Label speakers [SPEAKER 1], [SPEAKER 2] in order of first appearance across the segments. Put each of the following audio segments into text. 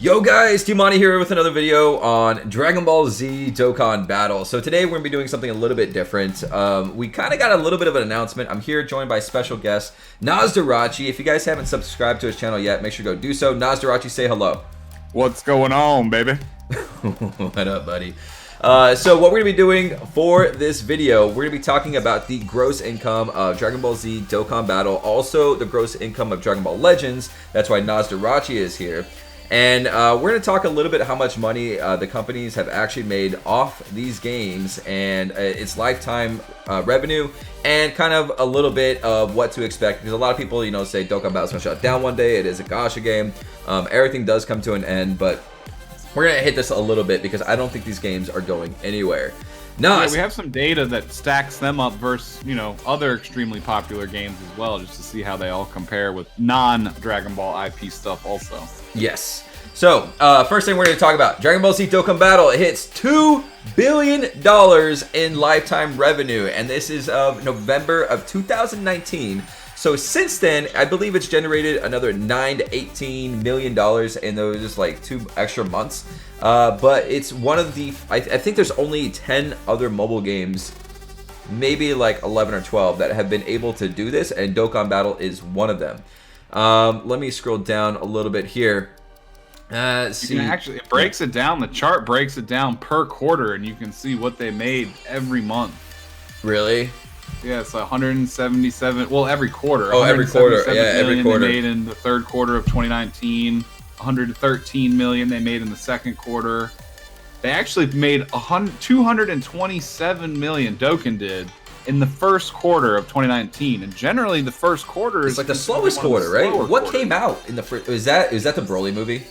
[SPEAKER 1] Yo guys, Dmonty here with another video on Dragon Ball Z Dokkan Battle. So today we're going to be doing something a little bit different. We kind of got a little bit of an announcement. I'm here joined by special guest Nasdorachi. If you guys haven't subscribed to his channel yet, make sure to go do so. Nasdorachi, say hello.
[SPEAKER 2] What's going on, baby?
[SPEAKER 1] What up, buddy? So what we're going to be doing for this video, we're going to be talking about the gross income of Dragon Ball Z Dokkan Battle, also the gross income of Dragon Ball Legends. That's why Nasdorachi is here. And we're going to talk a little bit how much money the companies have actually made off these games and its lifetime revenue, and kind of a little bit of what to expect, because a lot of people, you know, say Dokkan Battle's going to shut down one day. It is a gacha game. Everything does come to an end, but we're going to hit this a little bit because I don't think these games are going anywhere.
[SPEAKER 2] No, yeah, we have some data that stacks them up versus, you know, other extremely popular games as well, just to see how they all compare with non-Dragon Ball IP stuff also.
[SPEAKER 1] Yes. So, first thing we're going to talk about, Dragon Ball Z Dokkan Battle. It hits $2 billion in lifetime revenue, and this is of November of 2019. So since then, I believe it's generated another $9 to $18 million in those like 2 extra months. But it's one of the, I think there's only 10 other mobile games, maybe like 11 or 12, that have been able to do this, and Dokkan Battle is one of them. Let me scroll down a little bit here.
[SPEAKER 2] See, actually, it breaks it down. The chart breaks it down per quarter, and you can see what they made every month.
[SPEAKER 1] Really?
[SPEAKER 2] Yeah, it's 177. Well, every quarter.
[SPEAKER 1] Oh, every quarter. Yeah, every quarter.
[SPEAKER 2] They made in the third quarter of 2019. 113 million they made in the second quarter. They actually made 227 million. Dokkan did in the first quarter of 2019, and generally the first quarter is
[SPEAKER 1] like the slowest quarter, right? What came out in the first? Is that the Broly movie?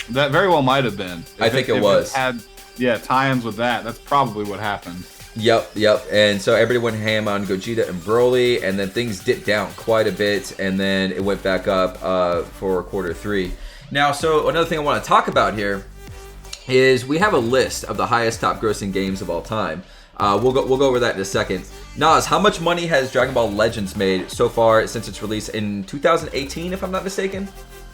[SPEAKER 2] That very well might have been.
[SPEAKER 1] I think it was.
[SPEAKER 2] Had tie-ins with that. That's probably what happened.
[SPEAKER 1] Yep. And so everybody went ham on Gogeta and Broly, and then things dipped down quite a bit, and then it went back up for quarter 3. Now, so another thing I want to talk about here is we have a list of the highest top grossing games of all time. We'll go over that in a second. Nas, how much money has Dragon Ball Legends made so far since its release in 2018, if I'm not mistaken?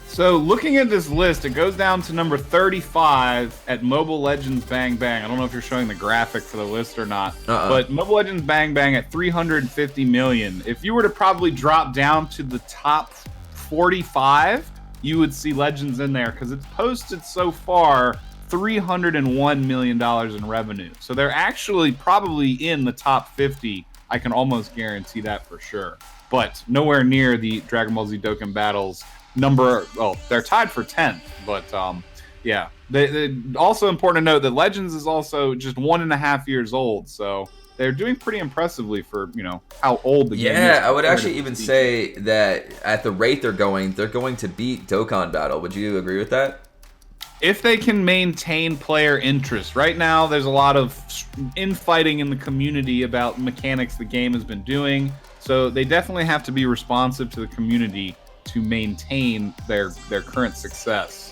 [SPEAKER 2] So looking at this list, it goes down to number 35 at Mobile Legends Bang Bang. I don't know if you're showing the graphic for the list or not, but Mobile Legends Bang Bang at 350 million. If you were to probably drop down to the top 45, you would see Legends in there, because it's posted so far $301 million in revenue. So they're actually probably in the top 50. I can almost guarantee that for sure. But nowhere near the Dragon Ball Z Dokkan Battles number. Well, they're tied for 10th, but yeah. They also important to note that Legends is also just 1.5 years old, so they're doing pretty impressively for, you know, how old the game is.
[SPEAKER 1] Yeah, I would actually even say that at the rate they're going to beat Dokkan Battle. Would you agree with that?
[SPEAKER 2] If they can maintain player interest. Right now, there's a lot of infighting in the community about mechanics the game has been doing, so they definitely have to be responsive to the community to maintain their current success.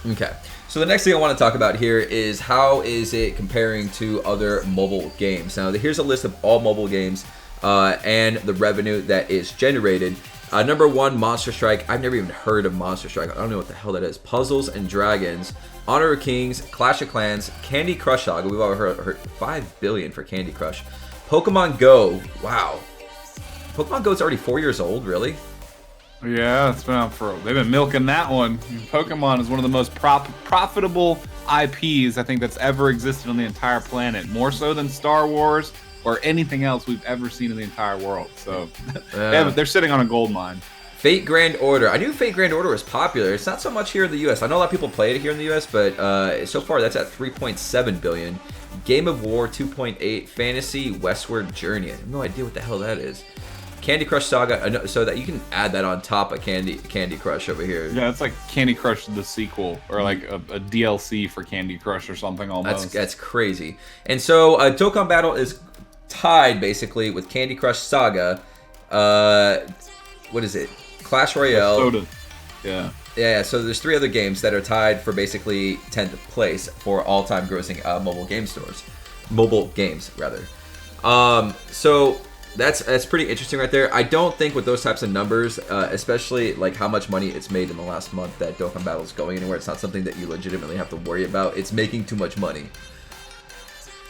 [SPEAKER 2] Okay.
[SPEAKER 1] So the next thing I want to talk about here is how is it comparing to other mobile games. Now, here's a list of all mobile games and the revenue that is generated. Number 1, Monster Strike. I've never even heard of Monster Strike. I don't know what the hell that is. Puzzles and Dragons, Honor of Kings, Clash of Clans, Candy Crush Saga. We've all heard 5 billion for Candy Crush. Pokemon Go. Wow. Pokemon Go is already 4 years old, really?
[SPEAKER 2] Yeah, it's been out for. They've been milking that one. Pokemon is one of the most profitable IPs I think that's ever existed on the entire planet, more so than Star Wars or anything else we've ever seen in the entire world. So they're sitting on a gold mine.
[SPEAKER 1] Fate Grand Order. I knew Fate Grand Order was popular. It's not so much here in the U.S. I know a lot of people play it here in the U.S., but so far that's at 3.7 billion. Game of War 2.8. Fantasy Westward Journey. I have no idea what the hell that is. Candy Crush Saga, so that you can add that on top of Candy Crush over here.
[SPEAKER 2] Yeah, it's like Candy Crush the sequel, or like a DLC for Candy Crush or something almost.
[SPEAKER 1] That's crazy. And so Dokkan Battle is tied basically with Candy Crush Saga. What is it? Clash Royale.
[SPEAKER 2] Soda. Yeah.
[SPEAKER 1] Yeah, so there's 3 other games that are tied for basically 10th place for all-time grossing mobile games, rather. So That's pretty interesting right there. I don't think with those types of numbers, especially like how much money it's made in the last month, that Dokkan Battle is going anywhere. It's not something that you legitimately have to worry about. It's making too much money.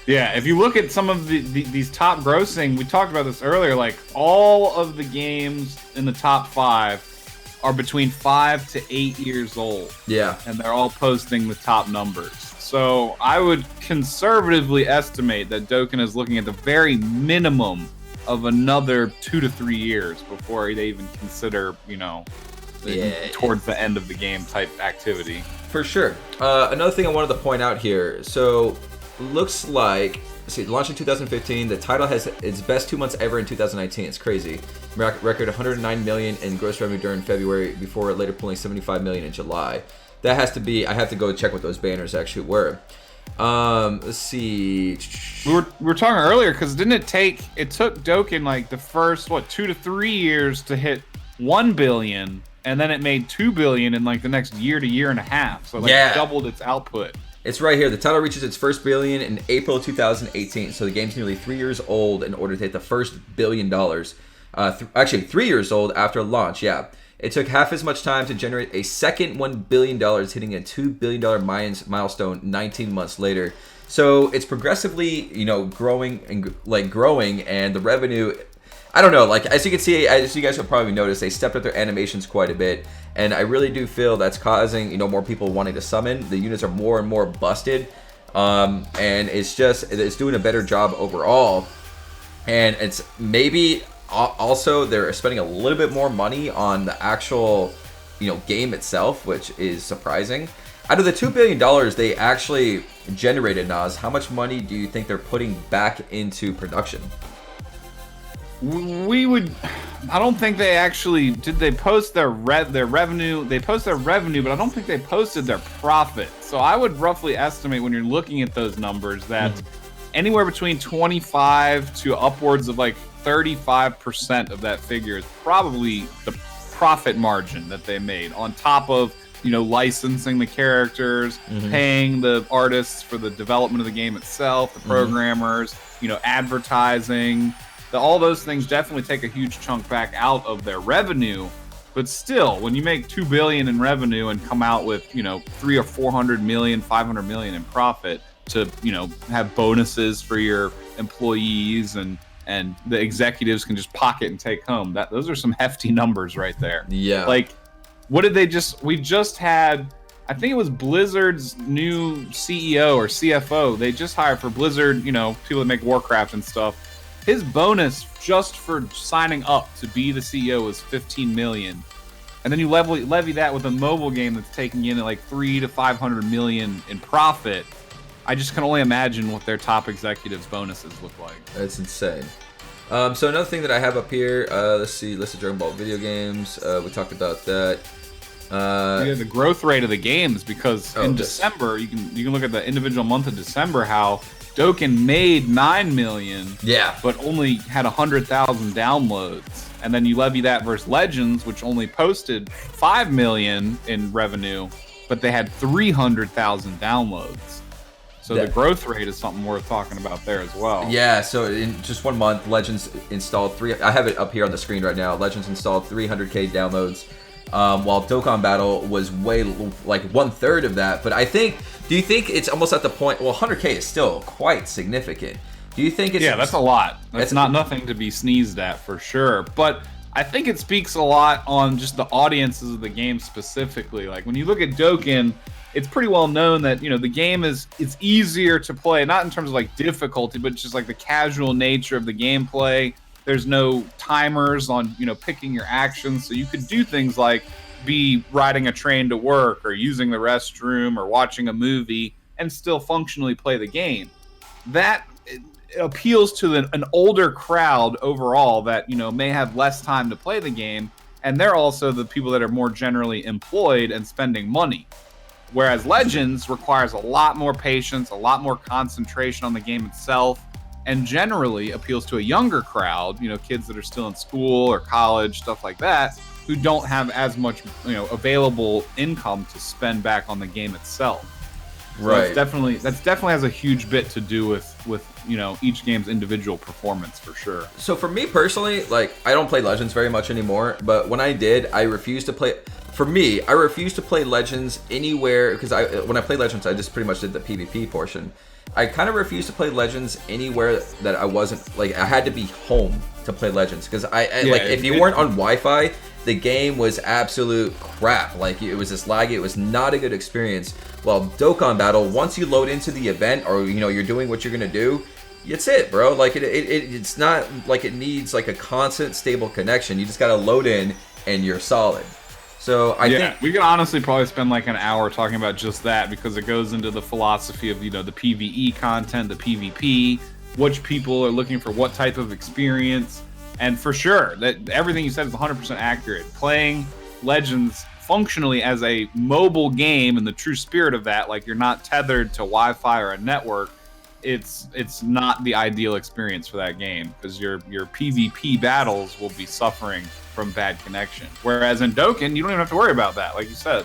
[SPEAKER 2] Yeah, if you look at some of these top grossing, we talked about this earlier, like all of the games in the top 5 are between 5 to 8 years old.
[SPEAKER 1] Yeah.
[SPEAKER 2] And they're all posting the top numbers. So I would conservatively estimate that Dokkan is looking at the very minimum of another 2 to 3 years before they even consider, towards the end of the game type activity.
[SPEAKER 1] For sure. Another thing I wanted to point out here. So, looks like, it launched in 2015. The title has its best 2 months ever in 2019. It's crazy. Record 109 million in gross revenue during February before later pulling 75 million in July. That has to be, I have to go check what those banners actually were. Let's see.
[SPEAKER 2] We were talking earlier because it took Dokkan like the first 2 to 3 years to hit 1 billion, and then it made 2 billion in like the next year to year and a half. So doubled its output.
[SPEAKER 1] It's right here. The title reaches its first billion in April 2018. So the game's nearly 3 years old in order to hit the first $1 billion. Actually, 3 years old after launch. Yeah. It took half as much time to generate a second $1 billion, hitting a $2 billion milestone 19 months later. So it's progressively, growing, and the revenue, I don't know, like as you can see, as you guys will probably notice, they stepped up their animations quite a bit, and I really do feel that's causing, more people wanting to summon. The units are more and more busted, and it's doing a better job overall, and it's maybe. Also, they're spending a little bit more money on the actual, game itself, which is surprising. Out of the $2 billion they actually generated, Nas, how much money do you think they're putting back into production?
[SPEAKER 2] I don't think they actually did. They post their revenue. They post their revenue, but I don't think they posted their profit. So I would roughly estimate when you're looking at those numbers that anywhere between 25 to upwards of like 35% of that figure is probably the profit margin that they made on top of, licensing the characters, paying the artists for the development of the game itself, the programmers, advertising. All those things definitely take a huge chunk back out of their revenue. But still, when you make $2 billion in revenue and come out with, 300 or 400 million, 500 million in profit to, have bonuses for your employees and the executives can just pocket and take home. Those are some hefty numbers right there.
[SPEAKER 1] Yeah.
[SPEAKER 2] Like, what did we just had, I think it was Blizzard's new CEO or CFO. They just hired for Blizzard, people that make Warcraft and stuff. His bonus just for signing up to be the CEO was 15 million. And then you levy that with a mobile game that's taking in like 300 to 500 million in profit. I just can only imagine what their top executives' bonuses look like.
[SPEAKER 1] That's insane. So another thing that I have up here, let's see, list of Dragon Ball video games. We talked about that.
[SPEAKER 2] The growth rate of the games, because in December, you can look at the individual month of December, how Dokkan made 9 million, but only had 100,000 downloads. And then you levy that versus Legends, which only posted 5 million in revenue, but they had 300,000 downloads. So the growth rate is something worth talking about there as well.
[SPEAKER 1] Yeah, so in just 1 month, Legends installed I have it up here on the screen right now. Legends installed 300K downloads, while Dokkan Battle was way, like 1/3 of that. But do you think it's almost at the point, 100K is still quite significant. Do you think it's...
[SPEAKER 2] Yeah, that's a lot. That's not nothing to be sneezed at for sure. But I think it speaks a lot on just the audiences of the game specifically. Like when you look at Dokkan, it's pretty well known that, the game it's easier to play, not in terms of like difficulty, but just like the casual nature of the gameplay. There's no timers on, picking your actions. So you could do things like be riding a train to work or using the restroom or watching a movie and still functionally play the game. That appeals to an older crowd overall that, may have less time to play the game. And they're also the people that are more generally employed and spending money. Whereas Legends requires a lot more patience, a lot more concentration on the game itself, and generally appeals to a younger crowd, kids that are still in school or college, stuff like that, who don't have as much, available income to spend back on the game itself. So
[SPEAKER 1] right.
[SPEAKER 2] That's definitely has a huge bit to do with you know, each game's individual performance for sure.
[SPEAKER 1] So for me personally, like, I don't play Legends very much anymore, but when I did, I refused to play. For me, I refused to play Legends anywhere because when I played Legends, I just pretty much did the PvP portion. I kind of refused to play Legends anywhere that I wasn't, like, I had to be home to play Legends because like, if you weren't on Wi-Fi, the game was absolute crap. Like, it was just laggy. It was not a good experience. Well, Dokkan Battle, once you load into the event, or you know, you're doing what you're gonna do, it's it, bro. Like, it's not like it needs like a constant stable connection. You just gotta load in and you're solid. So I think
[SPEAKER 2] we can honestly probably spend like an hour talking about just that, because it goes into the philosophy of, you know, the PvE content, the PvP, which people are looking for what type of experience. And for sure, that everything you said is 100% accurate. Playing Legends functionally as a mobile game in the true spirit of that, like, you're not tethered to Wi-Fi or a network, it's not the ideal experience for that game, because your PvP battles will be suffering from bad connection. Whereas in Dokkan, you don't even have to worry about that, like you said.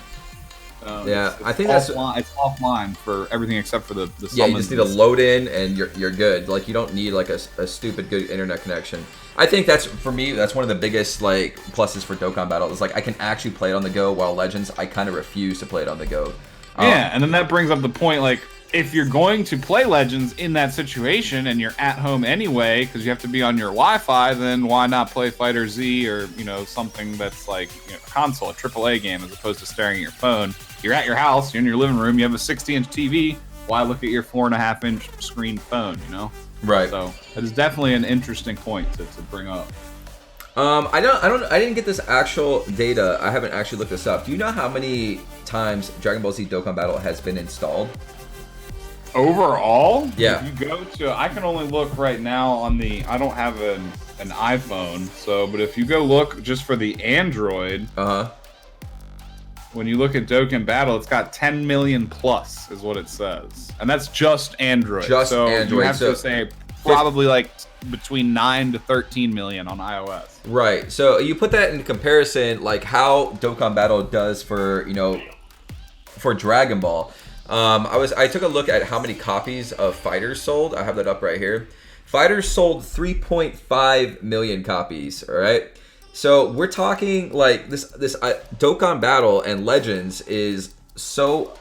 [SPEAKER 1] I think
[SPEAKER 2] it's offline for everything except for the summons.
[SPEAKER 1] Yeah, you just need to load in and you're good. Like, you don't need like a stupid good internet connection. I think that's, for me, that's one of the biggest like pluses for Dokkan Battle. Is like, I can actually play it on the go, while Legends, I kind of refuse to play it on the go.
[SPEAKER 2] Yeah, and then that brings up the point, like, if you're going to play Legends in that situation and you're at home anyway because you have to be on your Wi-Fi, then why not play Fighter Z or, you know, something that's like, you know, a console, a AAA game, as opposed to staring at your phone. You're at your house, you're in your living room, you have a 60-inch TV. Why look at your 4.5-inch screen phone, you know?
[SPEAKER 1] Right.
[SPEAKER 2] So it is definitely an interesting point to bring up.
[SPEAKER 1] I didn't get this actual data. I haven't actually looked this up. Do you know how many times Dragon Ball Z Dokkan Battle has been installed?
[SPEAKER 2] Overall?
[SPEAKER 1] Yeah.
[SPEAKER 2] If you go to, I can only look right now on the, I don't have an iPhone, so, but if you go look just for the Android, when you look at Dokkan Battle, it's got 10 million plus is what it says. And that's just Android.
[SPEAKER 1] Just
[SPEAKER 2] so
[SPEAKER 1] Android.
[SPEAKER 2] You have to say probably like between 9 to 13 million on iOS.
[SPEAKER 1] Right. So you put that in comparison, like how Dokkan Battle does for, you know, for Dragon Ball. I took a look at how many copies of Fighters sold. I have that up right here. Fighters sold 3.5 million copies. All right. So we're talking like this Dokkan Battle and Legends is so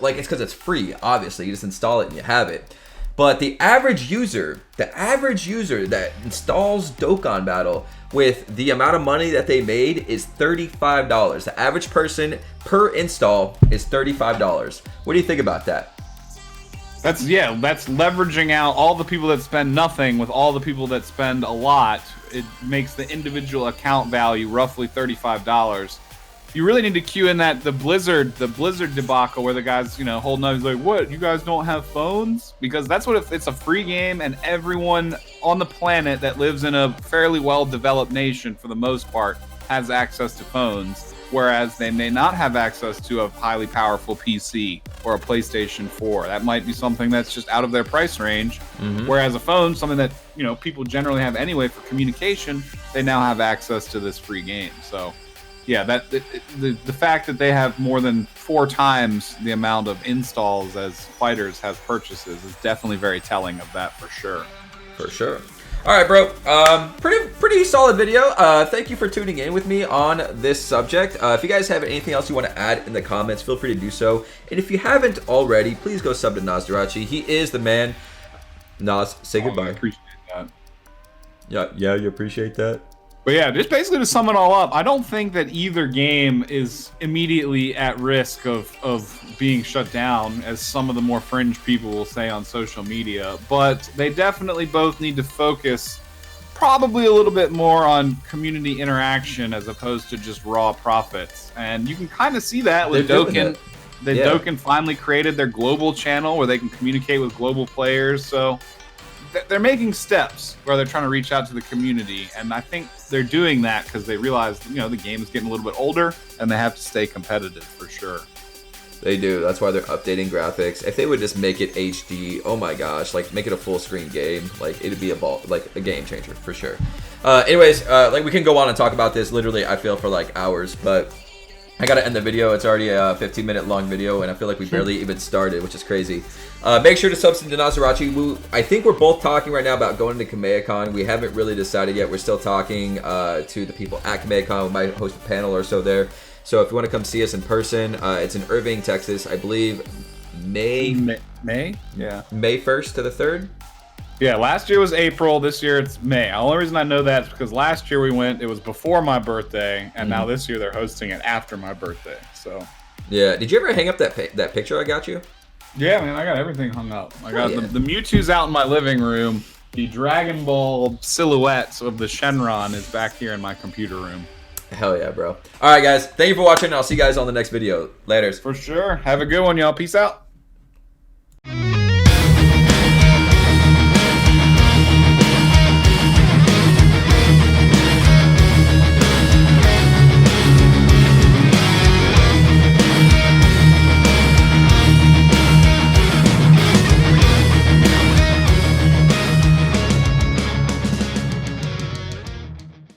[SPEAKER 1] like, it's because it's free. Obviously, you just install it and you have it. But the average user that installs Dokkan Battle with the amount of money that they made is $35. The average person per install is $35. What do you think about that?
[SPEAKER 2] That's leveraging out all the people that spend nothing with all the people that spend a lot. It makes the individual account value roughly $35. You really need to cue in that the Blizzard debacle where the guys, you know, holding up, he's like, what, you guys don't have phones? Because that's what it's a free game, and everyone on the planet that lives in a fairly well-developed nation, for the most part, has access to phones, whereas they may not have access to a highly powerful PC or a PlayStation 4. That might be something that's just out of their price range, whereas a phone, something that, you know, people generally have anyway for communication, they now have access to this free game. So yeah, the fact that they have more than 4 times the amount of installs as Fighters has purchases is definitely very telling of that, for sure.
[SPEAKER 1] For sure. All right, bro. Pretty solid video. Thank you for tuning in with me on this subject. If you guys have anything else you want to add in the comments, feel free to do so. And if you haven't already, please go sub to Nasdorachi. He is the man. Nas, say goodbye. I appreciate that. Yeah, you appreciate that.
[SPEAKER 2] But yeah, just basically to sum it all up, I don't think that either game is immediately at risk of being shut down, as some of the more fringe people will say on social media. But they definitely both need to focus probably a little bit more on community interaction as opposed to just raw profits. And you can kind of see that with Dokkan. Dokkan finally created their global channel where they can communicate with global players. So they're making steps where they're trying to reach out to the community, and I think they're doing that because they realize, you know, the game is getting a little bit older and they have to stay competitive, for sure.
[SPEAKER 1] They do. That's why they're updating graphics. If they would just make it HD, oh my gosh, like make it a full screen game, like it'd be a game changer for sure. Anyways, like we can go on and talk about this literally, I feel, for like hours, but I gotta end the video. It's already a 15-minute long video, and I feel like we barely even started, which is crazy. Make sure to sub to Nasdorachi. I think we're both talking right now about going to KamehamehaCon. We haven't really decided yet. We're still talking to the people at KamehamehaCon. We might host a panel or so there. So if you want to come see us in person, it's in Irving, Texas. I believe May?
[SPEAKER 2] Yeah.
[SPEAKER 1] May 1st to the 3rd?
[SPEAKER 2] Yeah, last year was April. This year it's May. The only reason I know that is because last year we went, it was before my birthday, and now this year they're hosting it after my birthday. So.
[SPEAKER 1] Yeah. Did you ever hang up that picture I got you?
[SPEAKER 2] Yeah, man, I got everything hung up. I got the Mewtwo's out in my living room. The Dragon Ball silhouettes of the Shenron is back here in my computer room.
[SPEAKER 1] Hell yeah, bro. All right, guys. Thank you for watching. I'll see you guys on the next video. Laters.
[SPEAKER 2] For sure. Have a good one, y'all. Peace out.